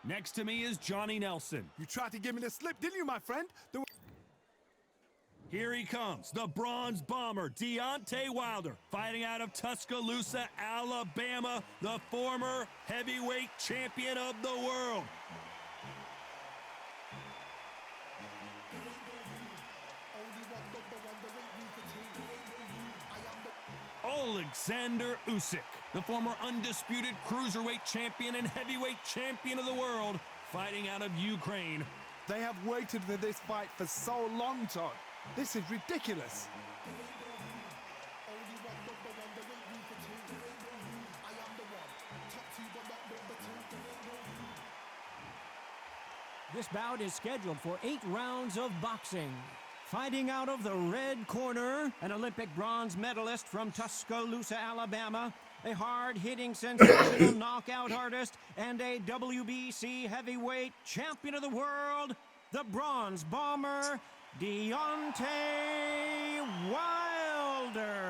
Next to me is Johnny Nelson. You tried to give me the slip, didn't you, my friend? Here he comes, the bronze bomber, Deontay Wilder, fighting out of Tuscaloosa, Alabama, the former heavyweight champion of the world. Oleksandr Usyk, the former undisputed cruiserweight champion and heavyweight champion of the world, fighting out of Ukraine. They have waited for this fight for so long, Todd. This is ridiculous. This bout is scheduled for 8 rounds of boxing. Fighting out of the red corner, an Olympic bronze medalist from Tuscaloosa, Alabama, a hard-hitting, sensational knockout artist, and a WBC heavyweight champion of the world, the bronze bomber, Deontay Wilder.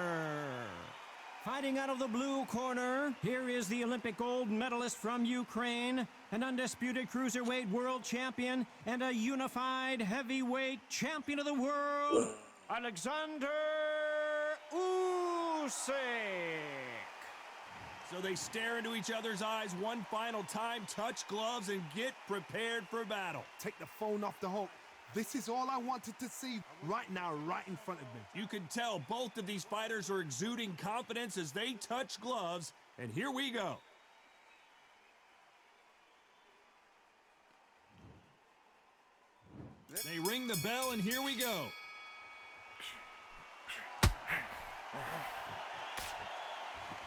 Fighting out of the blue corner, here is the Olympic gold medalist from Ukraine, an undisputed cruiserweight world champion, and a unified heavyweight champion of the world, Oleksandr Usyk. So they stare into each other's eyes one final time, touch gloves, and get prepared for battle. Take the phone off the hook. This is all I wanted to see right now, right in front of me. You can tell both of these fighters are exuding confidence as they touch gloves, and here we go. They ring the bell, and here we go.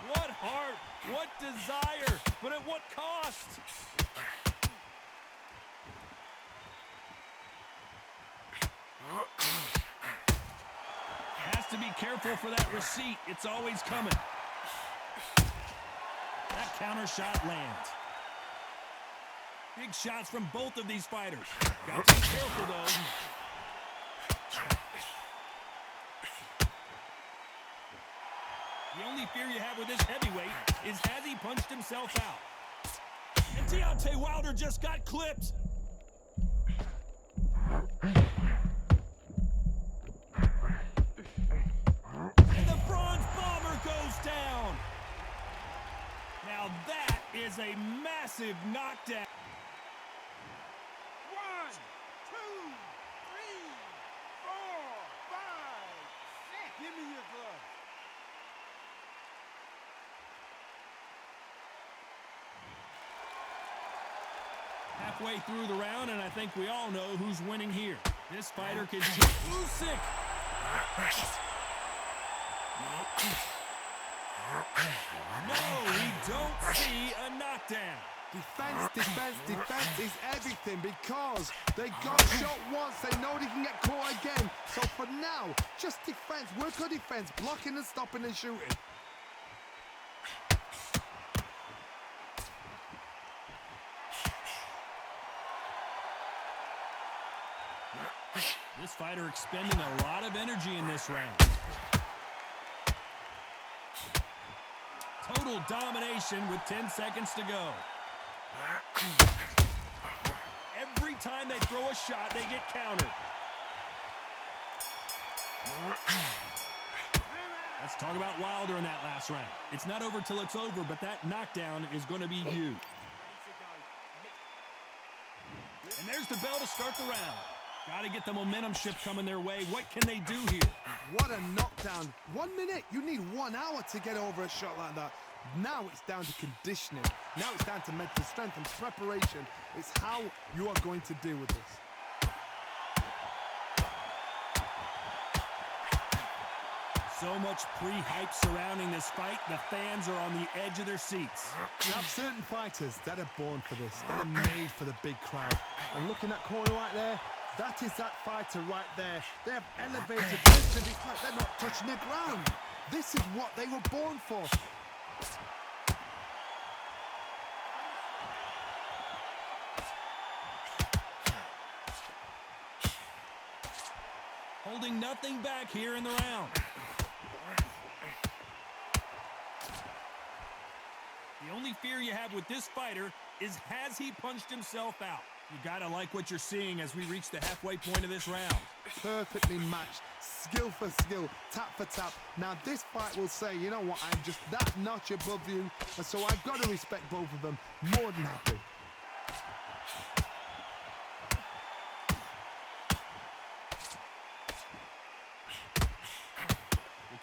What heart, what desire, but at what cost? Has to be careful for that receipt. It's always coming. That counter shot lands. Big shots from both of these fighters. Got to be careful, though. The only fear you have with this heavyweight is has he punched himself out? And Deontay Wilder just got clipped. And the bronze bomber goes down. Now that is a massive knockdown. 1, 2, 3, 4, 5, 6. Give me your glove. Halfway through the round, and I think we all know who's winning here. This fighter can shoot. Usyk! No, we don't see a knockdown. Defense, defense, defense is everything because they got shot once. They know they can get caught again. So for now, just defense, work on defense, blocking and stopping and shooting. This fighter expending a lot of energy in this round. Total domination with 10 seconds to go. Every time they throw a shot, they get countered. Let's talk about Wilder in that last round. It's not over till it's over, but that knockdown is going to be huge. And there's the bell to start the round. Got to get the momentum shift coming their way. What can they do here? What a knockdown. 1 minute. You need 1 hour to get over a shot like that. Now it's down to conditioning. Now it's down to mental strength and preparation. It's how you are going to deal with this. So much pre-hype surrounding this fight. The fans are on the edge of their seats. You have certain fighters that are born for this. They're made for the big crowd. And looking at corner right there, that is that fighter right there. They have elevated this to this fight. They're not touching the ground. This is what they were born for. Holding nothing back here in the round. The only fear you have with this fighter is, has he punched himself out? You gotta like what you're seeing as we reach the halfway point of this round. Perfectly matched, skill for skill, tap for tap. Now this fight will say, you know what, I'm just that notch above you, and so I've got to respect both of them more than happy.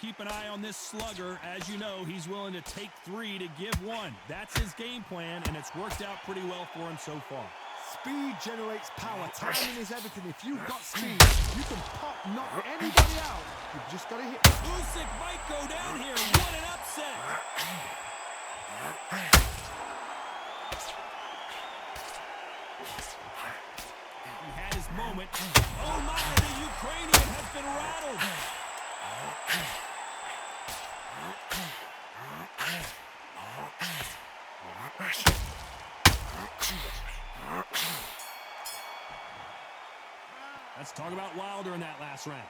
Keep an eye on this slugger. As you know, he's willing to take 3 to give 1. That's his game plan, and it's worked out pretty well for him so far. Speed generates power. Timing is everything. If you've got speed, you can pop, knock anybody out. You've just got to hit. Usyk might go down here. What an upset! He had his moment. Oh my, the Ukrainian has been rattled. Let's talk about Wilder in that last round.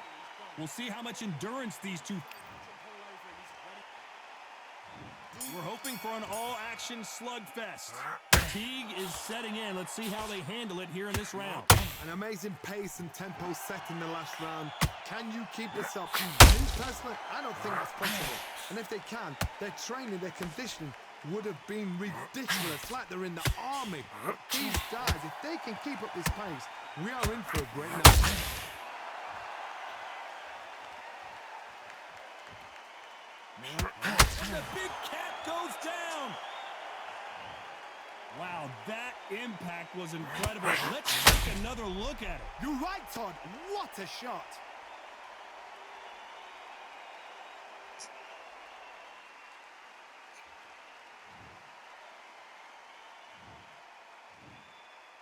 We'll see how much endurance these two. We're hoping for an all-action slugfest. Fatigue is setting in. Let's see how they handle it here in this round. An amazing pace and tempo set in the last round. Can you keep this up? Me personally, I don't think that's possible. And if they can, their training, their conditioning would have been ridiculous, like they're in the army. But these guys, if they can keep up this pace, we are in for a great night. And the big cat goes down. Wow, that impact was incredible. Let's take another look at it. You're right, Todd. What a shot.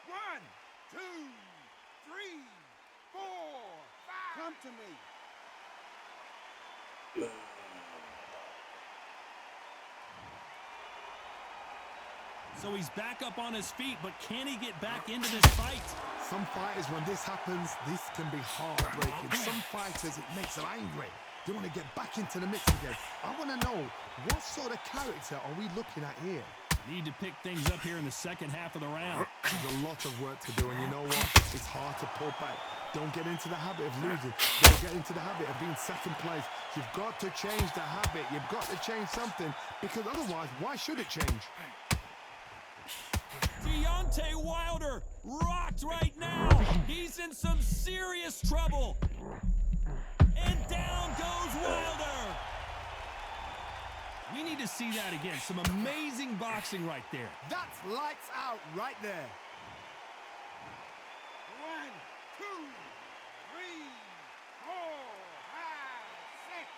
One, two, three, four, five. Come to me. So he's back up on his feet, but can he get back into this fight? Some fighters, when this happens, this can be heartbreaking. Some fighters, it makes them angry. They want to get back into the mix again. I want to know, what sort of character are we looking at here? Need to pick things up here in the second half of the round. There's a lot of work to do, and you know what? It's hard to pull back. Don't get into the habit of losing. Don't get into the habit of being second place. You've got to change the habit. You've got to change something, because otherwise, why should it change? Deontay Wilder rocked right now. He's in some serious trouble. And down goes Wilder. We need to see that again. Some amazing boxing right there. That's lights out right there. 1, 2, 3, 4, 5, 6,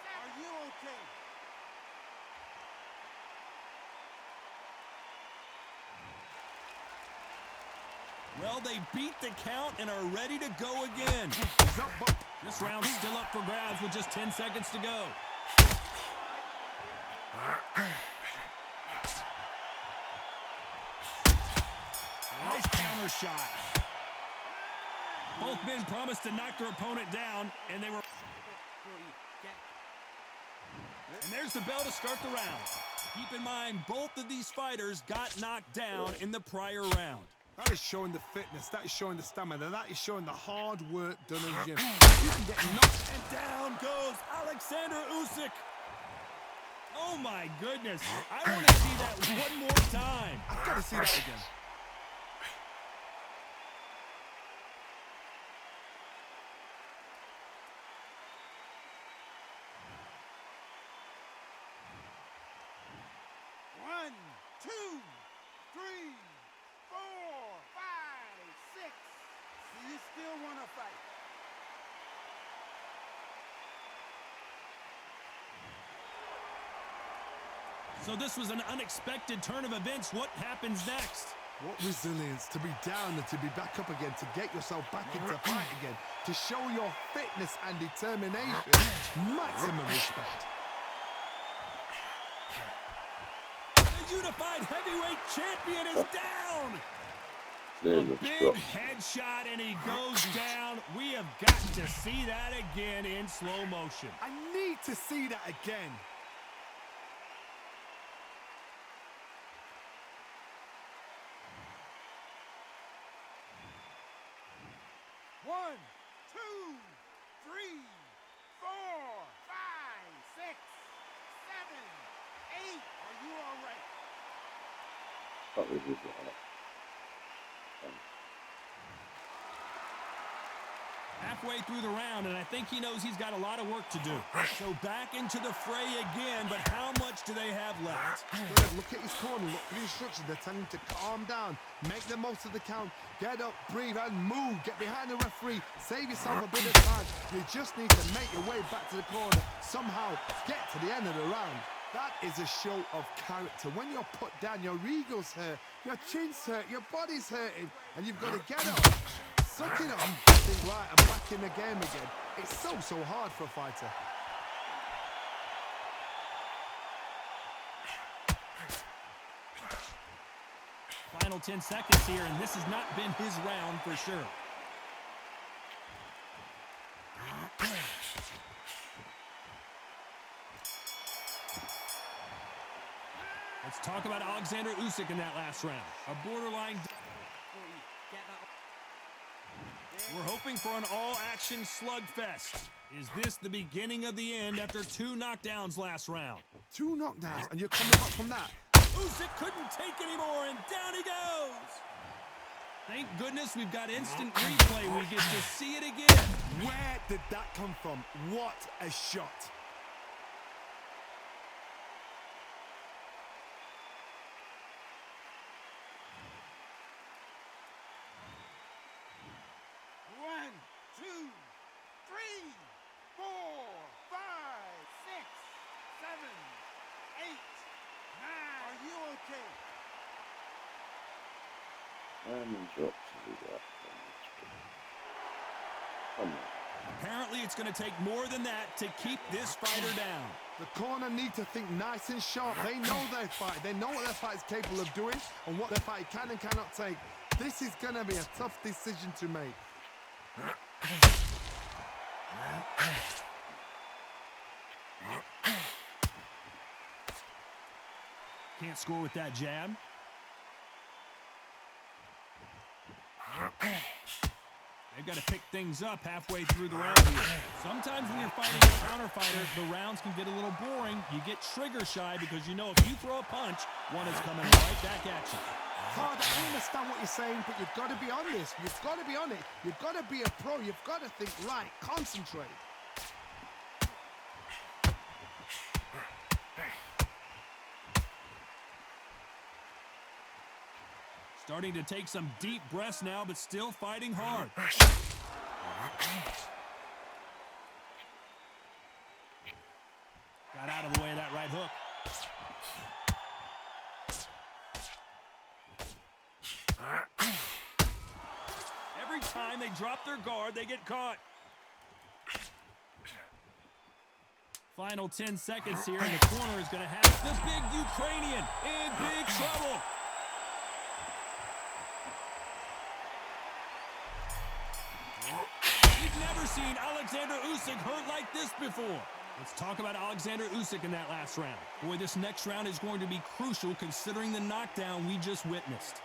7. Are you okay? Well, they beat the count and are ready to go again. This round's still up for grabs with just 10 seconds to go. Nice counter shot. Both men promised to knock their opponent down, and they were... And there's the bell to start the round. Keep in mind, both of these fighters got knocked down in the prior round. That is showing the fitness, that is showing the stamina, that is showing the hard work done in the gym. You can get knocked. And down goes Oleksandr Usyk. Oh my goodness. I want to see that one more time. I've got to see that again. One, two, three, 4, 5, 6. Do you still want to fight? So this was an unexpected turn of events. What happens next? What resilience to be down and to be back up again, to get yourself back into fight again, to show your fitness and determination. Maximum respect. The unified heavyweight champion is down. A big headshot and he goes down. We have got to see that again in slow motion. I need to see that again. 1, 2, 3, 4, 5, 6, 7, 8. Are you all right? That was his right. Halfway through the round, and I think he knows he's got a lot of work to do. So back into the fray again, but how much do they have left? Good. Look at his corner. Look for the instructions. They're telling him to calm down, make the most of the count, get up, breathe, and move. Get behind the referee. Save yourself a bit of time. You just need to make your way back to the corner. Somehow get to the end of the round. That is a show of character. When you're put down, your ego's hurt, your chin's hurt, your body's hurting, and you've got to get up. Suck it up. Think, right, I'm back in the game again. It's so hard for a fighter. Final 10 seconds here, and this has not been his round for sure. Let's talk about Oleksandr Usyk in that last round. A borderline... We're hoping for an all-action slugfest. Is this the beginning of the end after 2 knockdowns last round? 2 knockdowns, and you're coming back from that. Usyk couldn't take anymore, and down he goes. Thank goodness we've got instant replay. We get to see it again. Where did that come from? What a shot. Apparently, it's going to take more than that to keep this fighter down. The corner need to think nice and sharp. They know their fight. They know what their fight is capable of doing and what their fight can and cannot take. This is going to be a tough decision to make. Can't score with that jab. They've got to pick things up halfway through the round here. Sometimes when you're fighting a counter fighter, the rounds can get a little boring. You get trigger shy because you know if you throw a punch, one is coming right back at you. Todd, I understand what you're saying, but you've got to be on this. You've got to be on it. You've got to be a pro. You've got to think right. Concentrate. Starting to take some deep breaths now, but still fighting hard. Got out of the way of that right hook. Every time they drop their guard, they get caught. Final 10 seconds here, and the corner is going to have the big Ukrainian in big trouble. We've never seen Oleksandr Usyk hurt like this before. Let's talk about Oleksandr Usyk in that last round. Boy, this next round is going to be crucial considering the knockdown we just witnessed.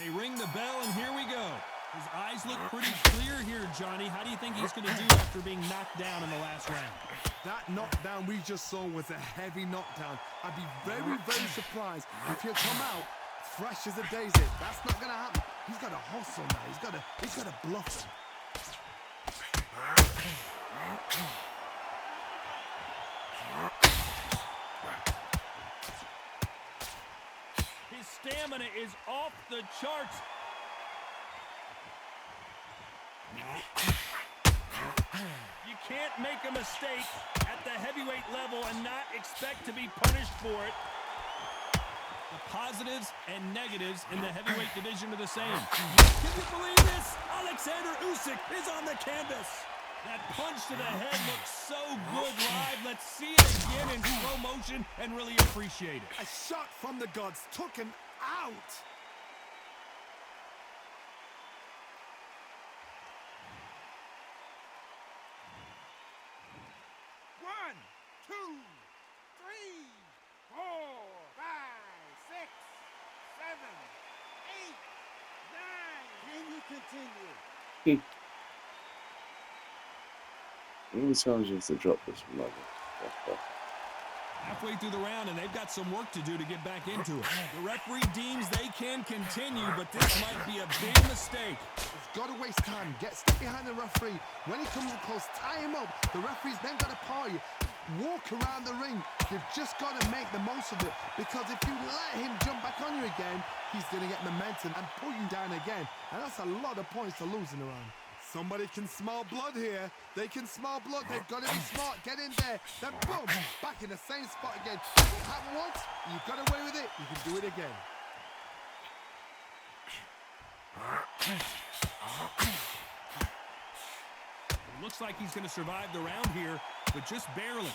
They ring the bell, and here we go. His eyes look pretty clear here, Johnny. How do you think he's going to do after being knocked down in the last round? That knockdown we just saw was a heavy knockdown. I'd be very, very surprised if he'll come out fresh as a daisy. That's not going to happen. He's got to hustle now. He's got to bluff him. His stamina is off the charts. You can't make a mistake at the heavyweight level and not expect to be punished for it. The positives and negatives in the heavyweight division are the same. Can you believe this? Oleksandr Usyk is on the canvas. That punch to the head looks so good live. Let's see it again in slow motion and really appreciate it. A shot from the gods took him out. One, two, three, 4, 5, 6, 7, 8, 9. continue. How many times do you have to drop this mother? Halfway through the round, and they've got some work to do to get back into it. The referee deems they can continue, but this might be a big mistake. He's got to waste time. Step behind the referee. When he comes close, tie him up. The referee's then got to paw you. Walk around the ring. You've just got to make the most of it, because if you let him jump back on you again, he's going to get momentum and pull you down again. And that's a lot of points to lose in the round. Somebody can smell blood here. They can smell blood. They've got to be smart. Get in there. Then boom, back in the same spot again. It happened once. You got away with it. You can do it again. It looks like he's going to survive the round here, but just barely.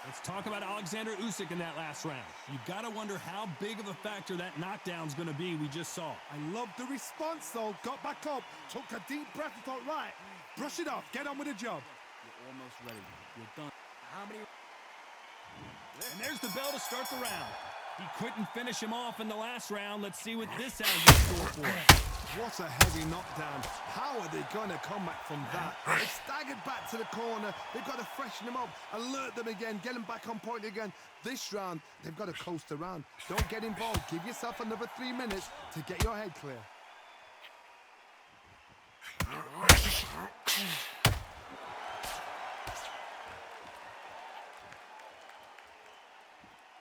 Let's talk about Oleksandr Usyk in that last round. You've got to wonder how big of a factor that knockdown's going to be we just saw. I love the response, though. Got back up, took a deep breath and thought, right, brush it off, get on with the job. You're almost ready. You're done. How many? And there's the bell to start the round. He couldn't finish him off in the last round. Let's see what this has in store for us. What a heavy knockdown. How are they going to come back from that? They've staggered back to the corner. They've got to freshen them up, alert them again, get them back on point again. This round, they've got to coast around. Don't get involved. Give yourself another 3 minutes to get your head clear.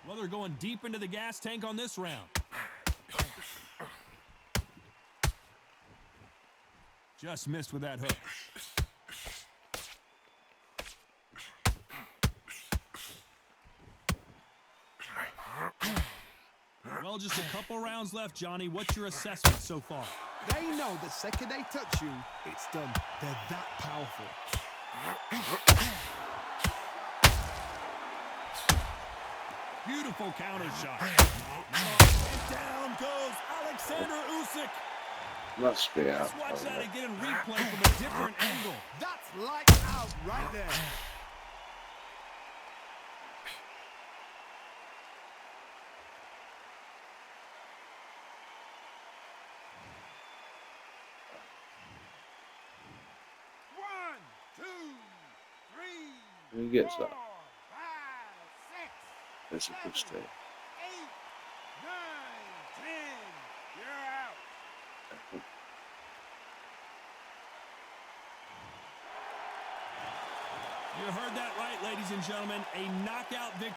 Well, they're going deep into the gas tank on this round. Just missed with that hook. Well, just a couple rounds left, Johnny. What's your assessment so far? They know the second they touch you, it's done. They're that powerful. Beautiful counter shot. And down goes Oleksandr Usyk. Must be out. Let's watch that again in replay from a different angle. That's lights out right there. One, two, three, Who gets four, that? 5, 6, That's a good 7, stay. 8, 9, 10. You're out. You heard that right, ladies and gentlemen. A knockout victory.